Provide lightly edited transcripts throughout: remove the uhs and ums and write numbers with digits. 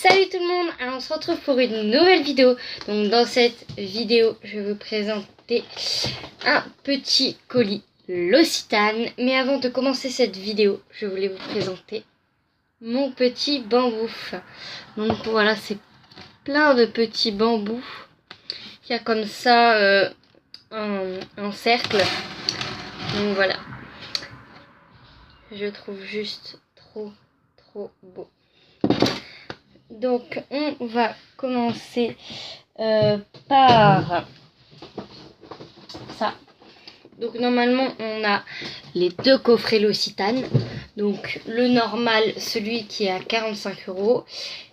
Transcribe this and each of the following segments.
Salut tout le monde, alors on se retrouve pour une nouvelle vidéo. Donc dans cette vidéo, je vais vous présenter un petit colis L'Occitane. Mais avant de commencer cette vidéo, je voulais vous présenter mon petit bambou. Donc voilà, c'est plein de petits bambous. Il y a comme ça un cercle. Donc voilà, je trouve juste trop beau. Donc on va commencer par ça. Donc normalement on a les deux coffrets L'Occitane. Donc le normal, celui qui est à 45 €.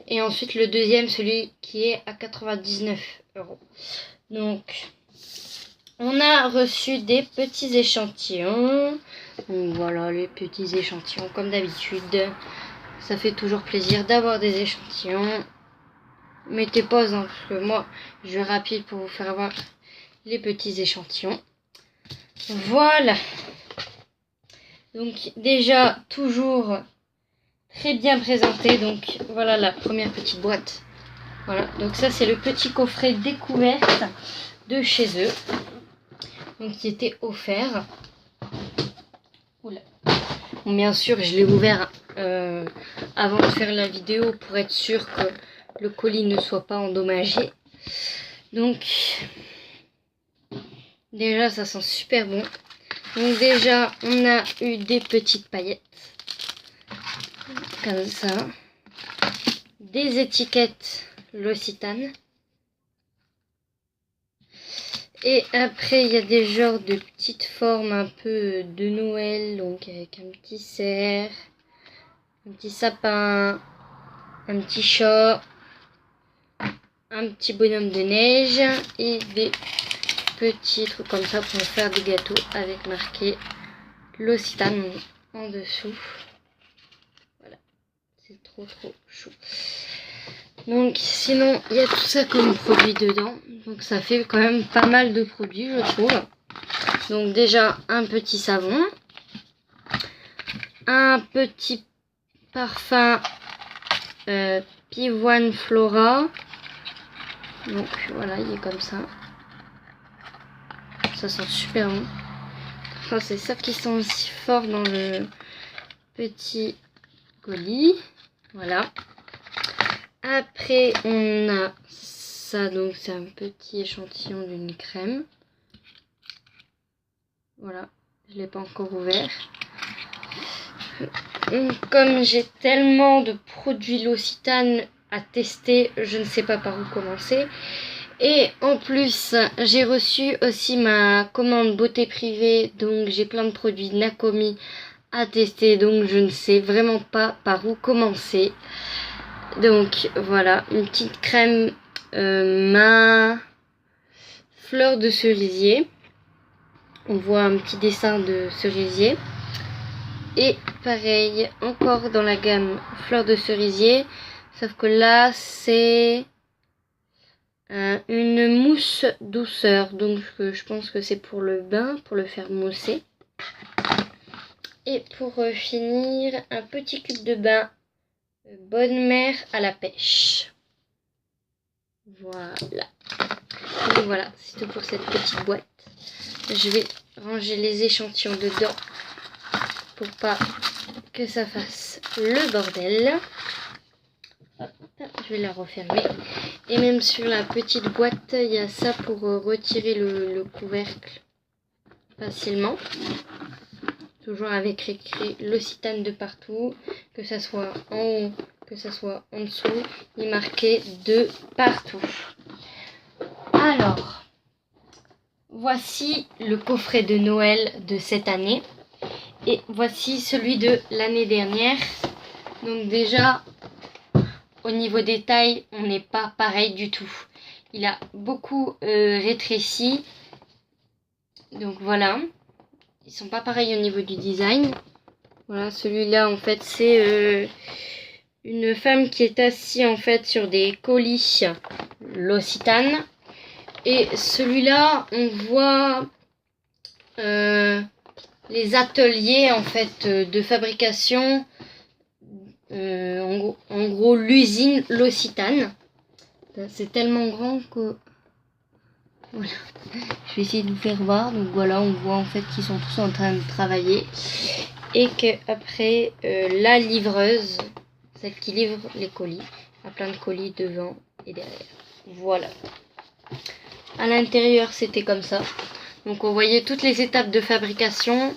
Et ensuite le deuxième, celui qui est à 99 €. Donc on a reçu des petits échantillons. Donc voilà, les petits échantillons comme d'habitude. Ça fait toujours plaisir d'avoir des échantillons. Mettez pause hein, parce que moi je vais rapide pour vous faire voir les petits échantillons. Voilà. Donc déjà toujours très bien présenté. Donc voilà la première petite boîte. Voilà. Donc ça c'est le petit coffret découverte de chez eux. Donc qui était offert. Oula. Bon, bien sûr je l'ai ouvert avant de faire la vidéo pour être sûr que le colis ne soit pas endommagé. Donc déjà ça sent super bon. Donc déjà on a eu des petites paillettes comme ça, des étiquettes L'Occitane, et après il y a des genres de petites formes un peu de Noël, donc avec un petit cerf, un petit sapin, un petit chat, un petit bonhomme de neige et des petits trucs comme ça pour faire des gâteaux avec marqué L'Occitane en dessous. Voilà, c'est trop chou. Donc sinon il y a tout ça comme produit dedans, donc ça fait quand même pas mal de produits je trouve. Donc déjà un petit savon, un petit parfum Pivoine Flora. Donc voilà, il est comme ça. Ça sent super bon. Enfin, c'est ça qui sent aussi fort dans le petit colis. Voilà. Après, on a ça. Donc, c'est un petit échantillon d'une crème. Voilà. Je ne l'ai pas encore ouvert. Comme j'ai tellement de produits L'Occitane à tester, je ne sais pas par où commencer. Et en plus, j'ai reçu aussi ma commande beauté privée. Donc, j'ai plein de produits Nakomi à tester. Donc, je ne sais vraiment pas par où commencer. Donc, voilà. Une petite crème main fleur de cerisier. On voit un petit dessin de cerisier. Et pareil, encore dans la gamme fleur de cerisier. Sauf que là, c'est une mousse douceur. Donc, je pense que c'est pour le bain, pour le faire mousser. Et pour finir, un petit cube de bain Bonne Mère à la pêche. Voilà. Et voilà, c'est tout pour cette petite boîte. Je vais ranger les échantillons dedans pour pas que ça fasse le bordel. Hop, je vais la refermer. Et même sur la petite boîte, il y a ça pour retirer le couvercle facilement. Toujours avec écrit L'Occitane de partout, que ça soit en haut, que ça soit en dessous, il est marqué de partout. Alors, voici le coffret de Noël de cette année. Et voici celui de l'année dernière. Donc déjà, au niveau des tailles, on n'est pas pareil du tout. Il a beaucoup rétréci. Donc voilà. Ils sont pas pareils au niveau du design. Voilà, celui-là, en fait, c'est une femme qui est assise, en fait, sur des colis L'Occitane. Et celui-là, on voit les ateliers, en fait, de fabrication En gros l'usine L'Occitane. C'est tellement grand que... Voilà. Je vais essayer de vous faire voir. Donc voilà, on voit en fait qu'ils sont tous en train de travailler. Et que après la livreuse, celle qui livre les colis, a plein de colis devant et derrière. Voilà. À l'intérieur, c'était comme ça. Donc on voyait toutes les étapes de fabrication.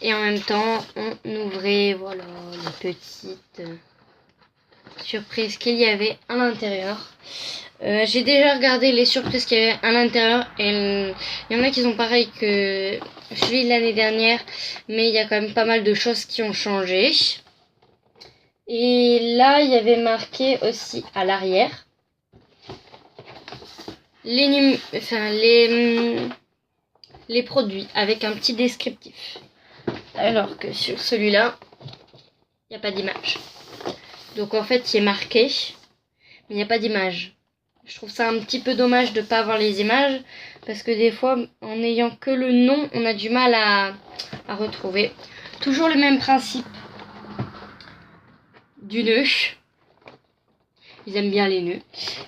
Et en même temps, on ouvrait, voilà, les petites surprises qu'il y avait à l'intérieur. J'ai déjà regardé les surprises qu'il y avait à l'intérieur. Et il y en a qui sont pareils que celui de l'année dernière. Mais il y a quand même pas mal de choses qui ont changé. Et là, il y avait marqué aussi à l'arrière les produits avec un petit descriptif. Alors que sur celui-là, il n'y a pas d'image. Donc en fait, il est marqué, mais il n'y a pas d'image. Je trouve ça un petit peu dommage de ne pas avoir les images, parce que des fois, en n'ayant que le nom, on a du mal à retrouver. Toujours le même principe du nœud. Ils aiment bien les nœuds.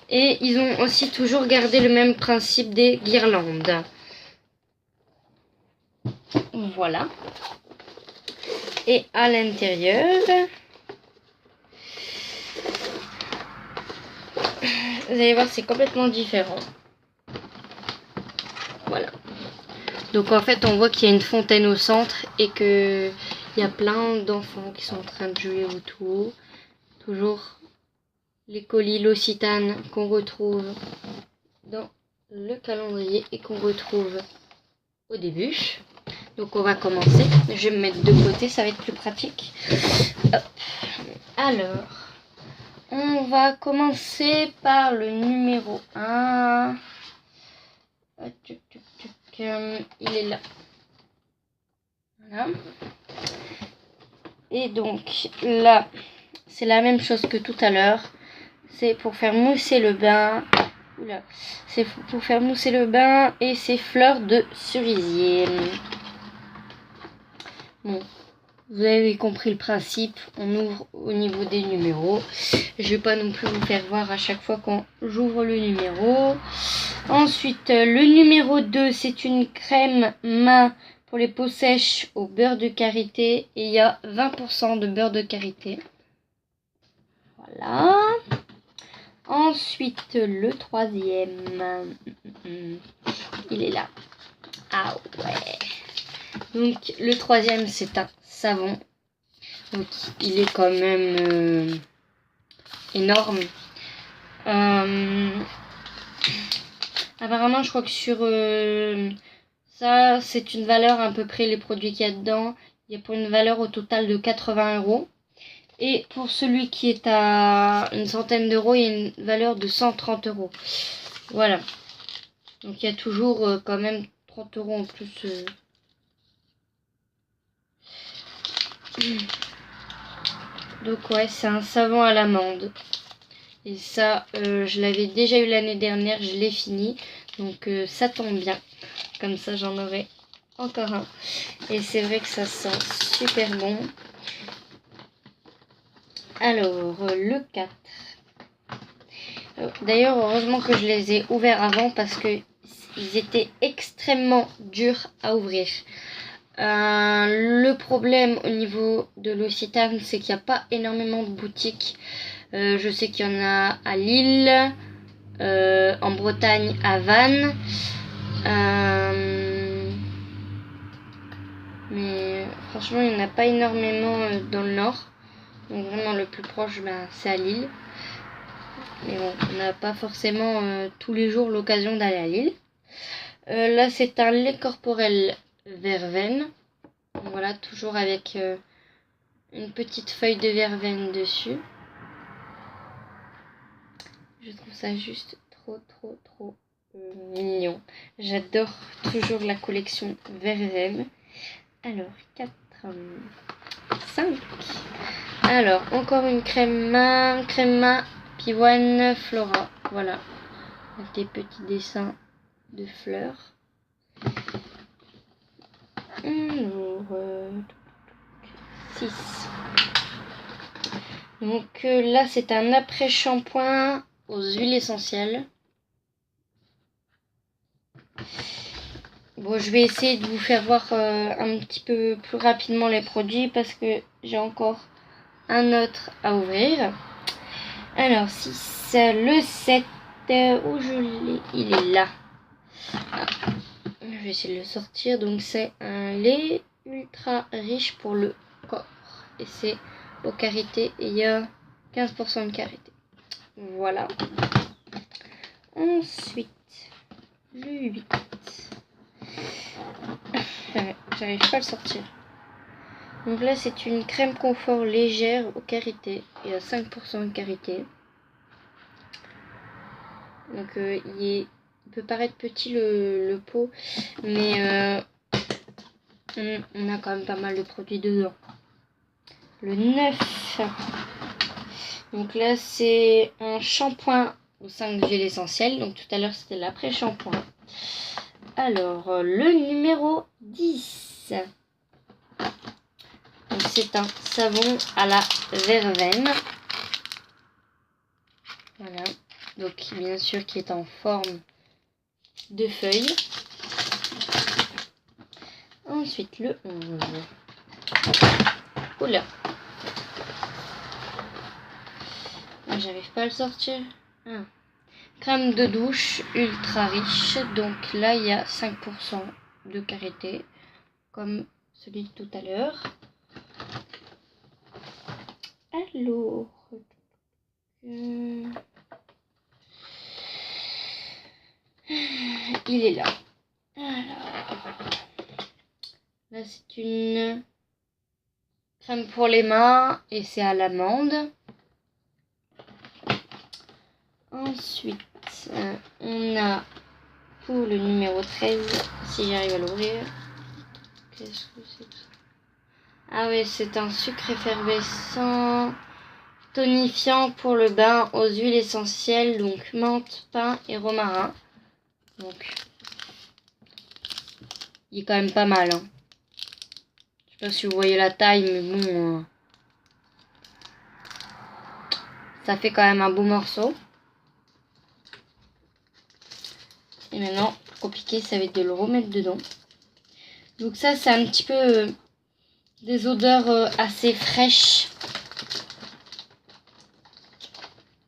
Et ils ont aussi toujours gardé le même principe des guirlandes. Voilà. Et à l'intérieur, vous allez voir, c'est complètement différent. Voilà. Donc en fait, on voit qu'il y a une fontaine au centre et qu'il y a plein d'enfants qui sont en train de jouer autour. Toujours les colis L'Occitane qu'on retrouve dans le calendrier et qu'on retrouve au début. Donc on va commencer. Je vais me mettre de côté, ça va être plus pratique. Hop. Alors, on va commencer par le numéro 1. Il est là. Voilà. Et donc là, c'est la même chose que tout à l'heure. C'est pour faire mousser le bain. Oula. C'est pour faire mousser le bain et ces fleurs de cerisier. Bon, vous avez compris le principe. On ouvre au niveau des numéros. Je vais pas non plus vous faire voir à chaque fois quand j'ouvre le numéro. Ensuite, le numéro 2, c'est une crème main pour les peaux sèches au beurre de karité. Et il y a 20% de beurre de karité. Voilà. Ensuite, le troisième. Il est là. Ah ouais. Donc, le troisième, c'est un savon. Donc, il est quand même énorme. Apparemment, je crois que sur ça, c'est une valeur à peu près les produits qu'il y a dedans. Il y a pour une valeur au total de 80 €. Et pour celui qui est à une centaine d'euros, il y a une valeur de 130 €. Voilà. Donc il y a toujours quand même 30 € en plus. Donc ouais, c'est un savon à l'amande. Et ça, je l'avais déjà eu l'année dernière, je l'ai fini. Donc ça tombe bien. Comme ça, j'en aurai encore un. Et c'est vrai que ça sent super bon. Alors, le 4. D'ailleurs, heureusement que je les ai ouverts avant parce que ils étaient extrêmement durs à ouvrir. Le problème au niveau de L'Occitane, c'est qu'il n'y a pas énormément de boutiques. Je sais qu'il y en a à Lille, en Bretagne, à Vannes. Mais franchement, il n'y en a pas énormément dans le nord. Donc vraiment, le plus proche, c'est à Lille. Mais bon, on n'a pas forcément tous les jours l'occasion d'aller à Lille. Là, c'est un lait corporel verveine. Voilà, toujours avec une petite feuille de verveine dessus. Je trouve ça juste trop mignon. J'adore toujours la collection verveine. Alors, 4, 5. Alors, encore une crème main Pivoine Flora. Voilà, avec des petits dessins de fleurs. Alors, 6. Donc là, c'est un après-shampoing aux huiles essentielles. Bon, je vais essayer de vous faire voir un petit peu plus rapidement les produits parce que j'ai encore un autre à ouvrir. Alors, si c'est le 7, où je l'ai, il est là. Ah, je vais essayer de le sortir. Donc, c'est un lait ultra riche pour le corps. Et c'est aux karités et il y a 15% de karité. Voilà. Ensuite, le 8. J'arrive pas à le sortir. Donc là, c'est une crème confort légère aux karités et à 5% de karité. Donc il peut paraître petit le pot, mais on a quand même pas mal de produits dedans. Le 9. Donc là, c'est un shampoing aux 5 huiles essentielles. Donc tout à l'heure, c'était l'après-shampoing. Alors, le numéro 10. Donc c'est un savon à la verveine. Voilà. Donc bien sûr qui est en forme de feuille. Ensuite le 11. Oula. J'arrive pas à le sortir. Ah. Crème de douche ultra riche. Donc là il y a 5% de karité. Comme celui de tout à l'heure. Alors. Il est là. Alors. Là c'est une crème pour les mains et c'est à l'amande. Ensuite, on a pour le numéro 13, si j'arrive à l'ouvrir. Qu'est-ce que c'est que ça? Ah oui, c'est un sucre effervescent tonifiant pour le bain aux huiles essentielles, donc menthe, pin et romarin. Donc, il est quand même pas mal. Hein. Je sais pas si vous voyez la taille, mais bon, ça fait quand même un beau morceau. Et maintenant, compliqué, ça va être de le remettre dedans. Donc ça, c'est un petit peu des odeurs assez fraîches.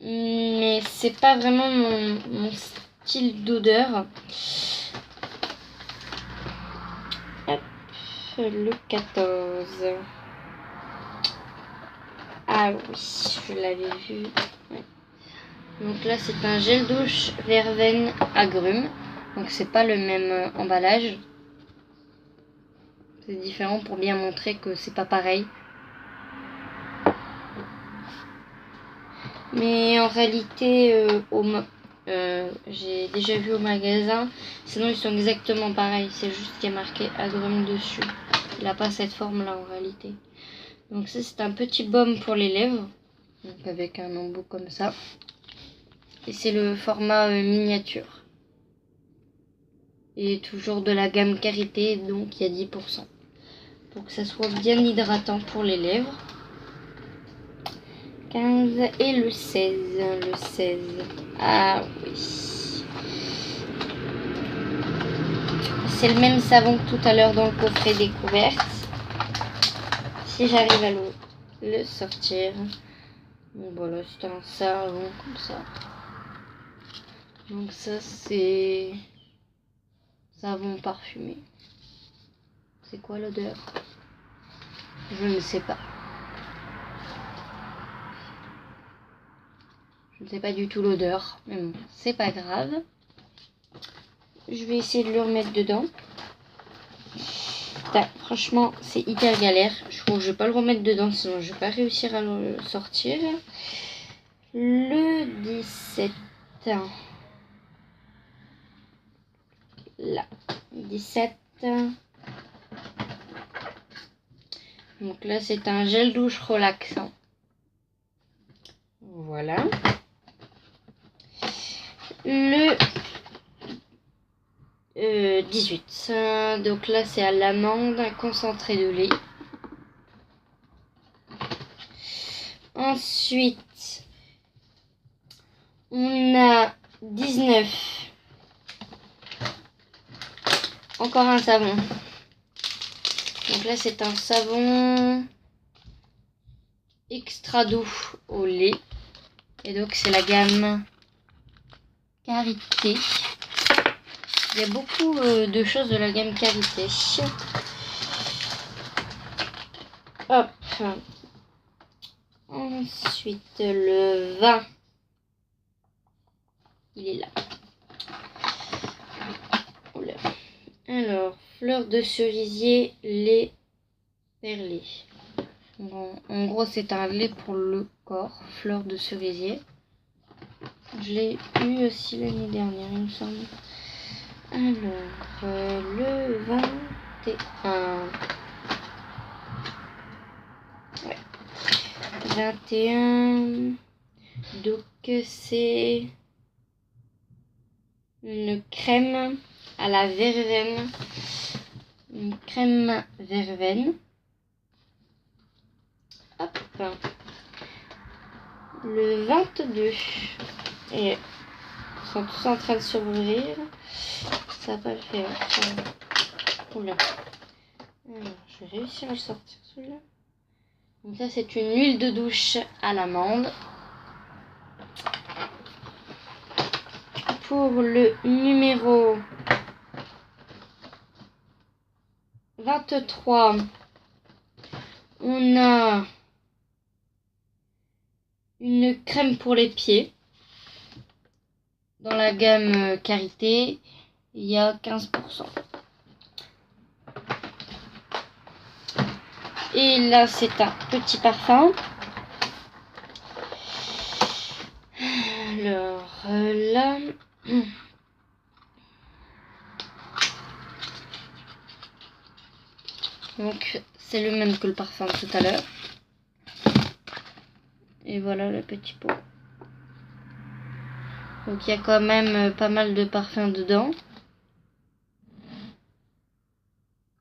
Mais c'est pas vraiment mon style d'odeur. Hop, le 14. Ah oui, je l'avais vu. Ouais. Donc là, c'est un gel douche verveine agrumes. Donc c'est pas le même emballage. C'est différent pour bien montrer que c'est pas pareil. Mais en réalité, j'ai déjà vu au magasin. Sinon, ils sont exactement pareils. C'est juste qu'il y a marqué agrumes dessus. Il n'a pas cette forme-là en réalité. Donc ça, c'est un petit baume pour les lèvres. Donc avec un embout comme ça. Et c'est le format miniature. Et toujours de la gamme karité, donc il y a 10%. Pour que ça soit bien hydratant pour les lèvres. 15 et le 16. Le 16. Ah oui. C'est le même savon que tout à l'heure dans le coffret découverte. Si j'arrive à le sortir. Donc voilà, c'est un savon comme ça. Donc ça c'est savon parfumé. C'est quoi l'odeur? Je ne sais pas. Je ne sais pas du tout l'odeur. Mais bon, c'est pas grave. Je vais essayer de le remettre dedans. Putain, franchement, c'est hyper galère. Je crois que je vais pas le remettre dedans, sinon je vais pas réussir à le sortir. Le 17. Là. 17. Donc là, c'est un gel douche relaxant. Voilà. Le 18. Donc là, c'est à l'amande, un concentré de lait. Ensuite, on a 19. Encore un savon. Donc là, c'est un savon extra doux au lait. Et donc, c'est la gamme Karité. Il y a beaucoup de choses de la gamme Karité. Hop. Ensuite, le vin. Il est là. Oula. Alors, fleur de cerisier, lait perlé. Bon, en gros, c'est un lait pour le corps, fleur de cerisier. Je l'ai eu aussi l'année dernière, il me semble. Alors, le 21. Ouais. 21. Donc, c'est une crème à la verveine. Une crème verveine. Hop. Le 22. Et ils sont tous en train de s'ouvrir. Ça va pas le faire. Oula. Alors, je vais réussir à le sortir celui-là. Donc ça, c'est une huile de douche à l'amande. Pour le numéro 23, on a une crème pour les pieds. Dans la gamme Karité, il y a 15%. Et là, c'est un petit parfum. Alors là... Donc, c'est le même que le parfum de tout à l'heure. Et voilà le petit pot. Donc, il y a quand même pas mal de parfums dedans.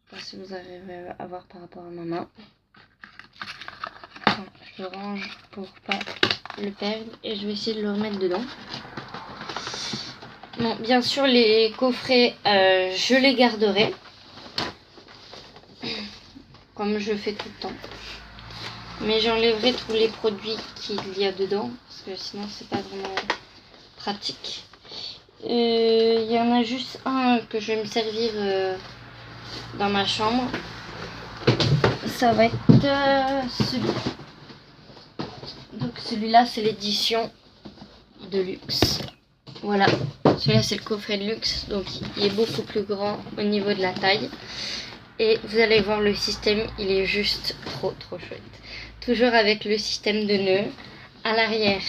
Je sais pas si vous arrivez à voir par rapport à ma main. Bon, je le range pour pas le perdre. Et je vais essayer de le remettre dedans. Bon, bien sûr, les coffrets, je les garderai. Comme je fais tout le temps. Mais j'enlèverai tous les produits qu'il y a dedans. Parce que sinon, c'est pas vraiment pratique. Il y en a juste un que je vais me servir dans ma chambre. Ça va être celui-là. Donc celui-là, c'est l'édition de luxe. Voilà. Celui-là, c'est le coffret de luxe. Donc il est beaucoup plus grand au niveau de la taille. Et vous allez voir le système, il est juste trop chouette. Toujours avec le système de nœuds. À l'arrière,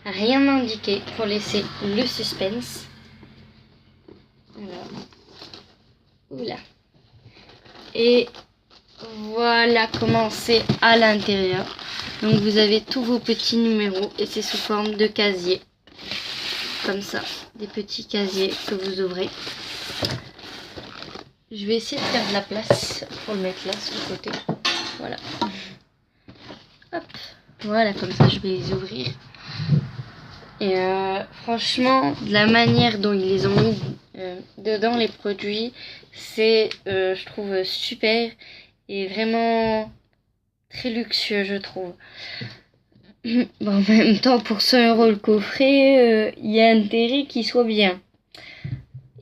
rien indiqué pour laisser le suspense. Alors, oula. Et voilà comment c'est à l'intérieur. Donc vous avez tous vos petits numéros et c'est sous forme de casier. Comme ça, des petits casiers que vous ouvrez. Je vais essayer de faire de la place pour le mettre là sur le côté. Voilà. Hop. Voilà, comme ça je vais les ouvrir. Et franchement, de la manière dont ils les ont mis dedans les produits, c'est, je trouve, super et vraiment très luxueux, je trouve. Bon, en même temps, pour 100 € le coffret, il y a intérêt qu'il soit bien.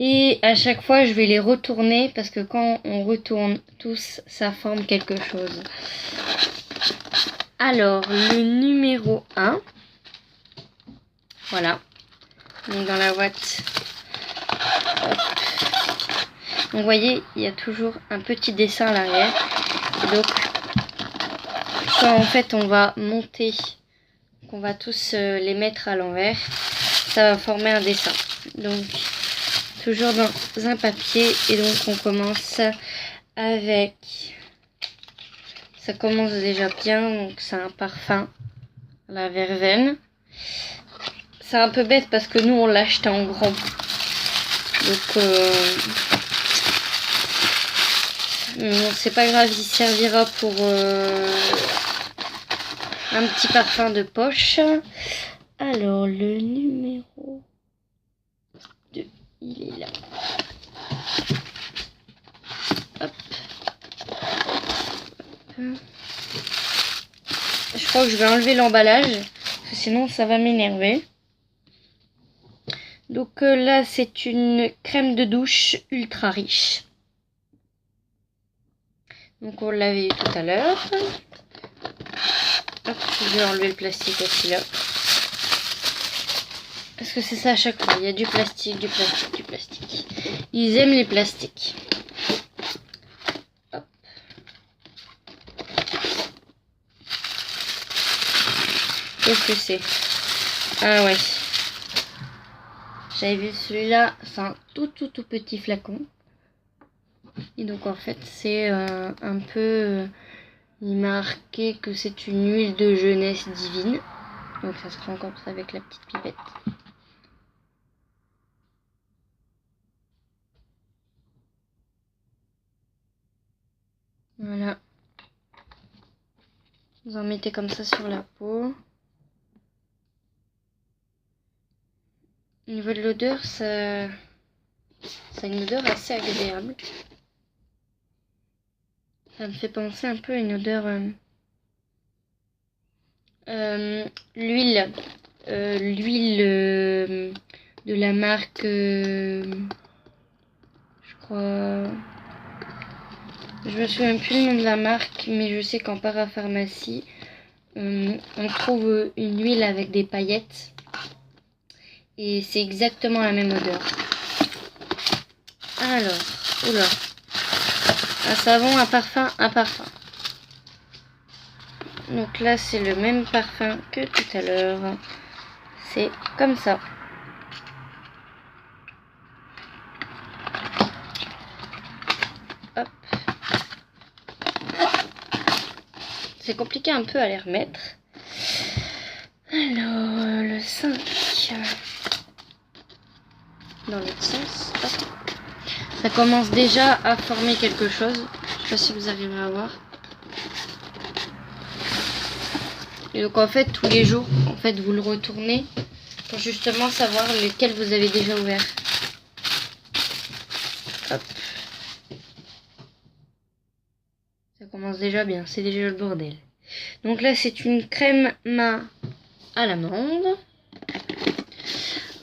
Et à chaque fois, je vais les retourner parce que quand on retourne tous, ça forme quelque chose. Alors, le numéro 1. Voilà. Donc dans la boîte. Hop. Donc vous voyez, il y a toujours un petit dessin à l'arrière. Donc, quand en fait on va monter, qu'on va tous les mettre à l'envers, ça va former un dessin. Donc, toujours dans un papier. Et donc on commence avec... Ça commence déjà bien. Donc c'est un parfum à la verveine. C'est un peu bête parce que nous on l'a acheté en grand. Donc c'est pas grave, il servira un petit parfum de poche. Alors, le numéro 2, il est là. Hop. Je crois que je vais enlever l'emballage, parce que sinon ça va m'énerver. Donc là, c'est une crème de douche ultra riche. Donc on l'avait eu tout à l'heure. Hop, je vais enlever le plastique aussi là. Parce que c'est ça à chaque fois, il y a du plastique, du plastique, du plastique. Ils aiment les plastiques. Hop. Qu'est-ce que c'est? Ah ouais. J'avais vu celui-là, c'est un tout petit flacon. Et donc en fait c'est un peu... il est marqué que c'est une huile de jeunesse divine. Donc ça se prend comme ça avec la petite pipette. Voilà. Vous en mettez comme ça sur la peau. Au niveau de l'odeur, ça a une odeur assez agréable. Ça me fait penser un peu à une odeur... l'huile. L'huile de la marque... je crois... Je me souviens plus le nom de la marque, mais je sais qu'en parapharmacie, on trouve une huile avec des paillettes. Et c'est exactement la même odeur. Alors, oula. Un savon, un parfum, un parfum. Donc là, c'est le même parfum que tout à l'heure. C'est comme ça. Hop. C'est compliqué un peu à les remettre. Alors, le 5. Dans l'autre sens. Hop. Ça commence déjà à former quelque chose. Je sais pas si vous arriverez à voir. Et donc en fait, tous les jours, en fait, vous le retournez pour justement savoir lequel vous avez déjà ouvert. Hop. Ça commence déjà bien, c'est déjà le bordel. Donc là, c'est une crème main à l'amande.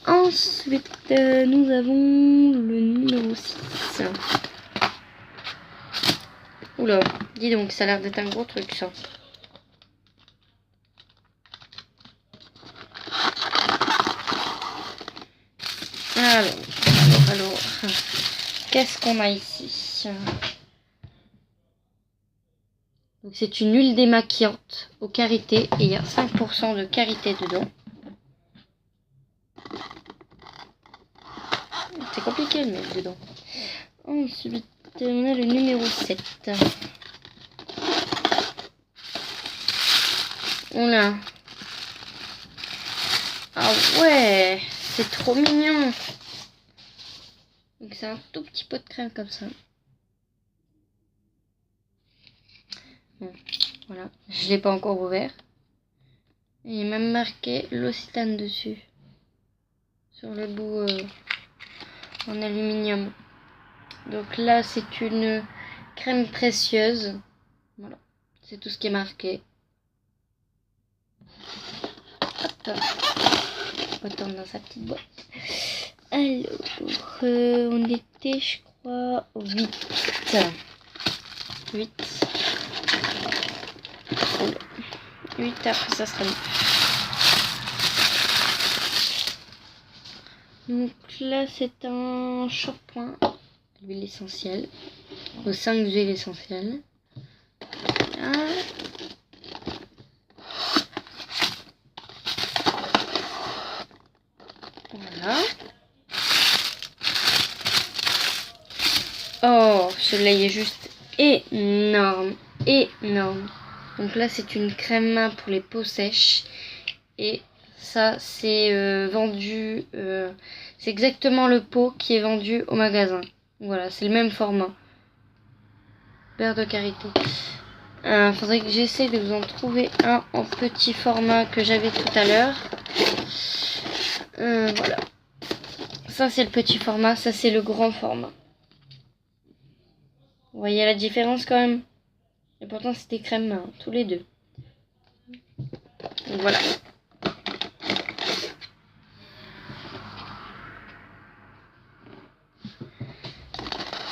Ensuite, nous avons le numéro 6. Oula, dis donc, ça a l'air d'être un gros truc ça. Alors, qu'est-ce qu'on a ici? Donc c'est une huile démaquillante aux karités et il y a 5% de karité dedans. C'est compliqué de mettre dedans. Ensuite, on a le numéro 7. On a... Ah ouais, c'est trop mignon. Donc c'est un tout petit pot de crème comme ça. Bon, voilà, je l'ai pas encore ouvert. Il est même marqué L'Occitane dessus. Sur le bout en aluminium. Donc là, c'est une crème précieuse. Voilà, c'est tout ce qui est marqué. Hop, on retourne dans sa petite boîte. Alors, on était, je crois, au 8. 8, après ça sera 9. Donc là, c'est un shampoing, l'huile essentielle, aux 5 huiles essentielles. Voilà. Voilà. Oh, celui-là il est juste énorme, énorme. Donc là, c'est une crème main pour les peaux sèches. Et ça, c'est vendu... c'est exactement le pot qui est vendu au magasin. Voilà, c'est le même format. Beurre de karité. Faudrait que j'essaie de vous en trouver un en petit format que j'avais tout à l'heure. Voilà. Ça c'est le petit format, ça c'est le grand format. Vous voyez la différence quand même? Et pourtant c'était crème main, tous les deux. Donc voilà.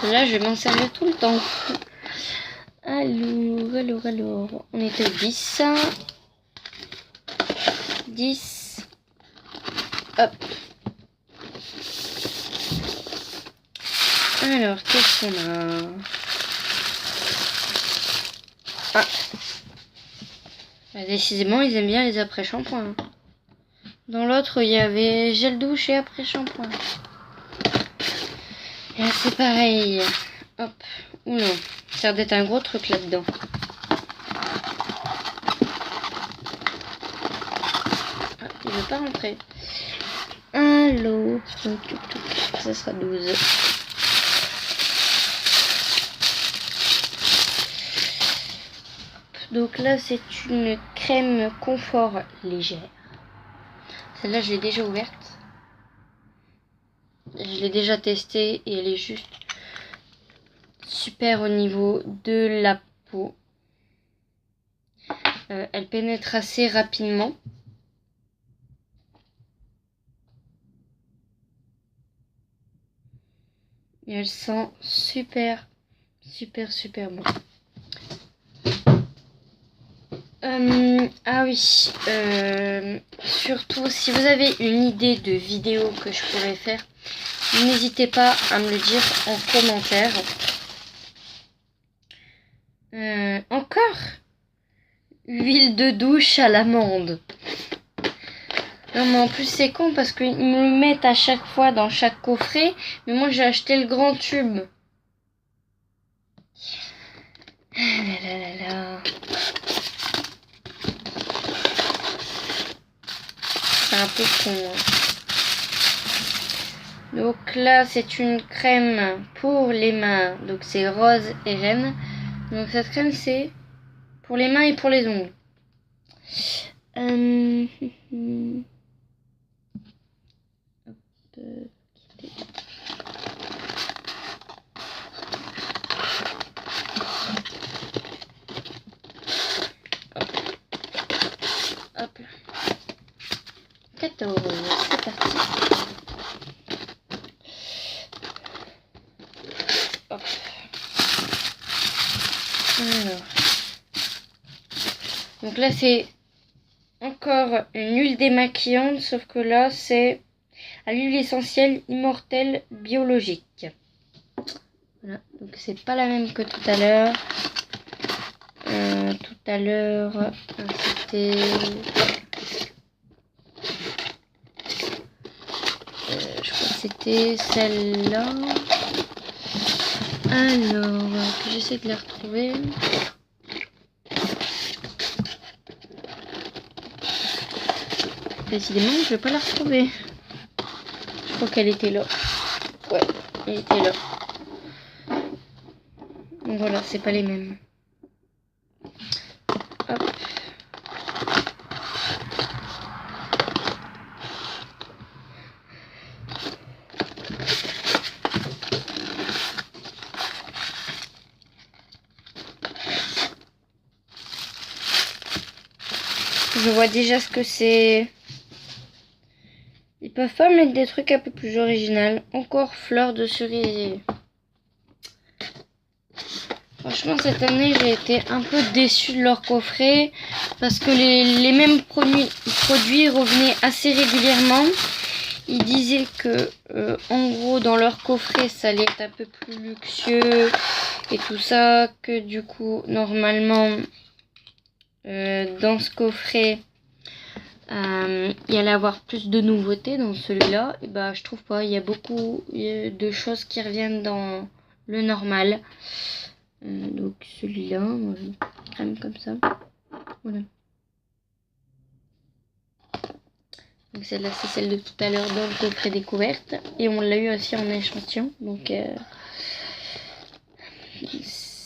Là je vais m'en servir tout le temps. Alors, on était 10. 10. Hop. Alors, qu'est-ce qu'on a? Ah. Bah, décidément, ils aiment bien les après-shampoings. Dans l'autre, il y avait gel douche et après-shampoing. Et là, c'est pareil. Hop. Ou non. Ça a l'air d'être un gros truc là-dedans. Ah, il veut pas rentrer. Allô. Ça sera 12. Donc là, c'est une crème confort légère. Celle-là, je l'ai déjà ouverte. Je l'ai déjà testée et elle est juste super au niveau de la peau. Elle pénètre assez rapidement. Et elle sent super bon. Ah oui, surtout si vous avez une idée de vidéo que je pourrais faire, n'hésitez pas à me le dire en commentaire. Encore huile de douche à l'amande. Non mais en plus c'est con parce qu'ils me le mettent à chaque fois dans chaque coffret. Mais moi j'ai acheté le grand tube. Ah là là là là. C'est un peu con. Donc là c'est une crème pour les mains. Donc c'est rose et reine. Donc cette crème c'est pour les mains et pour les ongles. Hop. 14, c'est parti. Hop. Alors. Donc là c'est encore une huile démaquillante, sauf que là c'est à l'huile essentielle immortelle biologique. Voilà, donc c'est pas la même que tout à l'heure. Tout à l'heure c'était je crois que c'était celle-là. Alors que j'essaie de la retrouver. Décidément je vais pas la retrouver. Je crois qu'elle était là. Ouais, elle était là. Donc voilà, c'est pas les mêmes. Hop. Je vois déjà ce que c'est. Ils peuvent pas mettre des trucs un peu plus originaux. Encore fleur de cerisier. Franchement, cette année, j'ai été un peu déçue de leur coffret. Parce que les mêmes produits revenaient assez régulièrement. Ils disaient que, en gros, dans leur coffret, ça allait être un peu plus luxueux. Et tout ça. Que du coup, normalement, dans ce coffret... il y allait avoir plus de nouveautés dans celui-là. Et bah, je trouve pas. Il y a beaucoup de choses qui reviennent dans le normal. Donc celui-là, crème comme ça. Voilà. Donc celle-là, c'est celle de tout à l'heure dans le coffret découverte. Et on l'a eu aussi en échantillon. Donc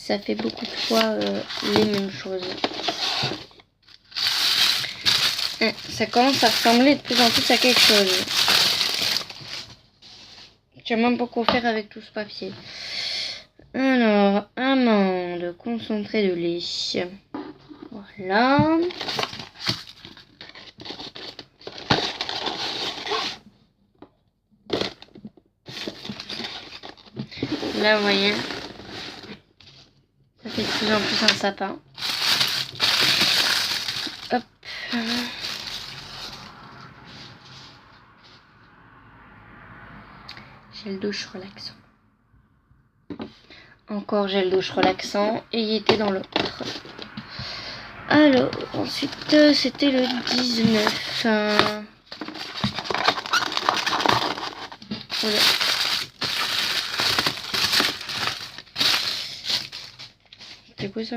ça fait beaucoup de fois les mêmes choses. Ça commence à ressembler de plus en plus à quelque chose. Je sais même pas quoi faire avec tout ce papier. Alors, amande, concentré de lait. Voilà. Là, vous voyez, ça fait de plus en plus un sapin. Hop. Gel douche relaxant. Encore gel douche relaxant. Et il était dans l'autre. Alors, ensuite, c'était le 19. Voilà. C'est quoi ça?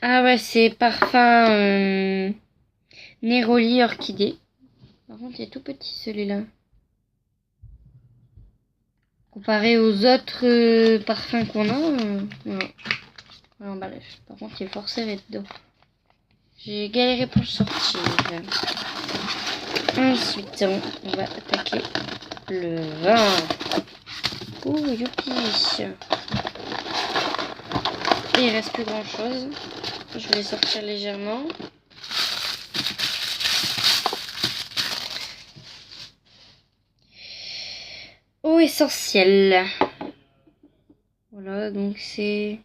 Ah ouais, c'est parfum Neroli orchidée. Par contre, il est tout petit celui-là. Comparé aux autres parfums qu'on a, ouais. L'emballage. Par contre, il est fort serré dedans. J'ai galéré pour le sortir. Ensuite, on va attaquer le vin. Ouh, youpi! Et il reste plus grand chose. Je vais sortir légèrement. Eau essentielle. Voilà, donc c'est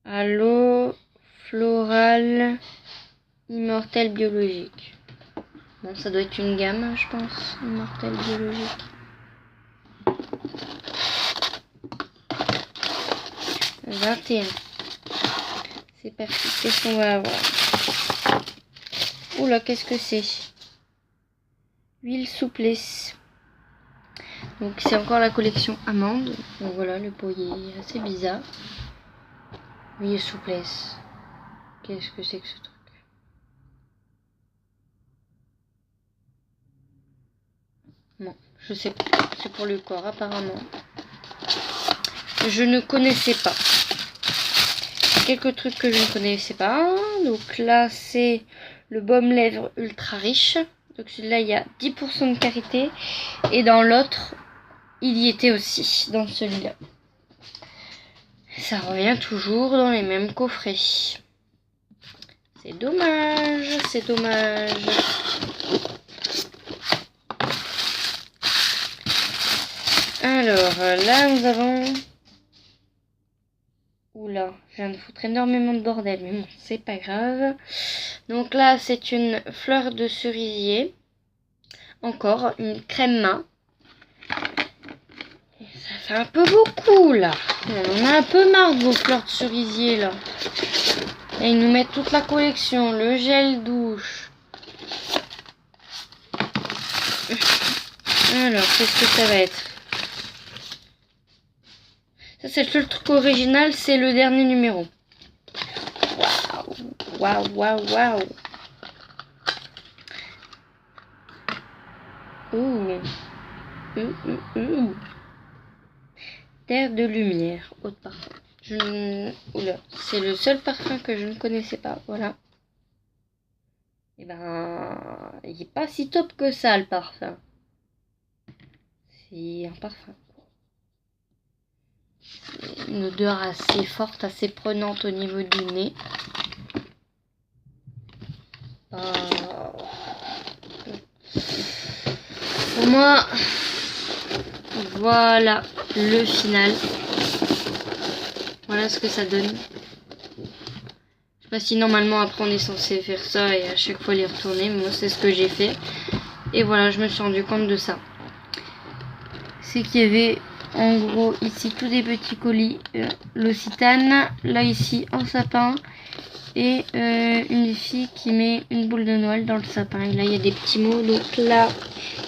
Aloe floral immortel biologique. Bon, ça doit être une gamme, je pense. Immortel biologique. « 21. C'est parti. Qu'est-ce qu'on va avoir? Oula, qu'est-ce que c'est? Huile souplesse. Donc c'est encore la collection amande. Donc voilà, le pot est assez bizarre. Huile souplesse. Qu'est-ce que c'est que ce truc? Bon, je sais pas. C'est pour le corps apparemment. Je ne connaissais pas. Quelques trucs que je ne connaissais pas. Donc là c'est le baume lèvres ultra riche. Donc celui-là il y a 10% de karité. Et dans l'autre il y était aussi. Dans celui-là. Ça revient toujours dans les mêmes coffrets. C'est dommage. C'est dommage. Alors là nous avons... Oula, je viens de foutre énormément de bordel, mais bon, c'est pas grave. Donc là, c'est une fleur de cerisier. Encore une crème main. Et ça fait un peu beaucoup, là. On en a un peu marre de vos fleurs de cerisier, là. Et ils nous mettent toute la collection. Le gel douche. Alors, qu'est-ce que ça va être? Ça, c'est le seul truc original, c'est le dernier numéro. Waouh, waouh, waouh, waouh. Ouh. Terre de lumière, haute parfum. Oula, c'est le seul parfum que je ne connaissais pas, voilà. Et ben, il n'est pas si top que ça, le parfum. C'est un parfum. Une odeur assez forte, assez prenante au niveau du nez. Pour moi, voilà le final. Voilà ce que ça donne. Je sais pas si normalement après on est censé faire ça et à chaque fois les retourner. Mais moi c'est ce que j'ai fait. Et voilà, je me suis rendu compte de ça. C'est qu'il y avait en gros ici tous des petits colis. L'Occitane, là ici un sapin. Et une fille qui met une boule de Noël dans le sapin. Et là il y a des petits mots. Donc là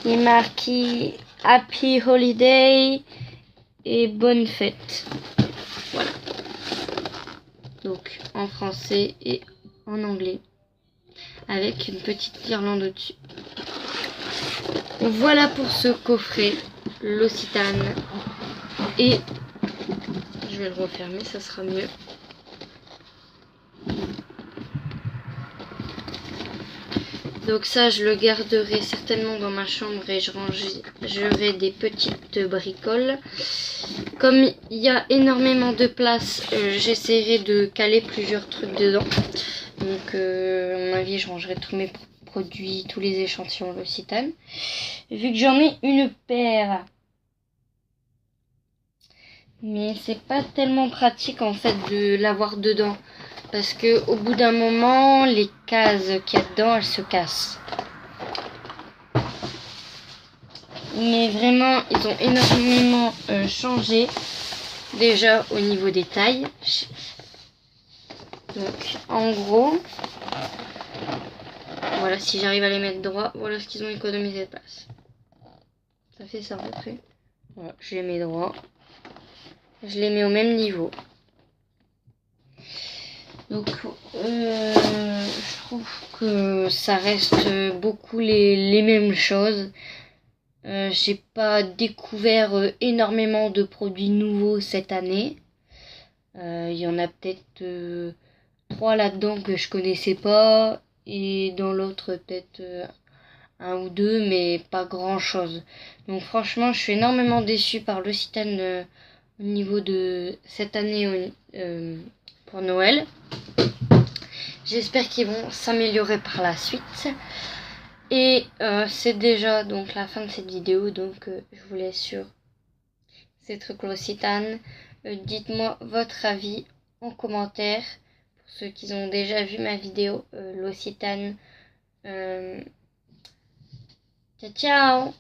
il est marqué Happy Holiday et bonne fête. Voilà. Donc en français et en anglais. Avec une petite guirlande au-dessus. Voilà pour ce coffret. L'Occitane. Et je vais le refermer, ça sera mieux. Donc ça, je le garderai certainement dans ma chambre et je rangerai des petites bricoles. Comme il y a énormément de place, j'essaierai de caler plusieurs trucs dedans. Donc à mon avis, je rangerai tous mes produits, tous les échantillons L'Occitane. Vu que j'en ai une paire. Mais c'est pas tellement pratique en fait de l'avoir dedans. Parce que au bout d'un moment, les cases qu'il y a dedans, elles se cassent. Mais vraiment, ils ont énormément changé. Déjà au niveau des tailles. Donc en gros, voilà, si j'arrive à les mettre droit, voilà ce qu'ils ont économisé de place. Ça fait ça à peu près. Voilà, je les mets droit. Je les mets au même niveau. Donc je trouve que ça reste beaucoup les mêmes choses. J'ai pas découvert énormément de produits nouveaux cette année. Il y en a peut-être 3 là-dedans que je connaissais pas. Et dans l'autre peut-être 1 ou 2, mais pas grand chose. Donc franchement, je suis énormément déçue par L'Occitane au niveau de cette année pour Noël. J'espère qu'ils vont s'améliorer par la suite. Et c'est déjà donc la fin de cette vidéo. Donc je vous laisse sur ces trucs L'Occitane. Dites-moi votre avis en commentaire. Pour ceux qui ont déjà vu ma vidéo L'Occitane. Ciao ciao.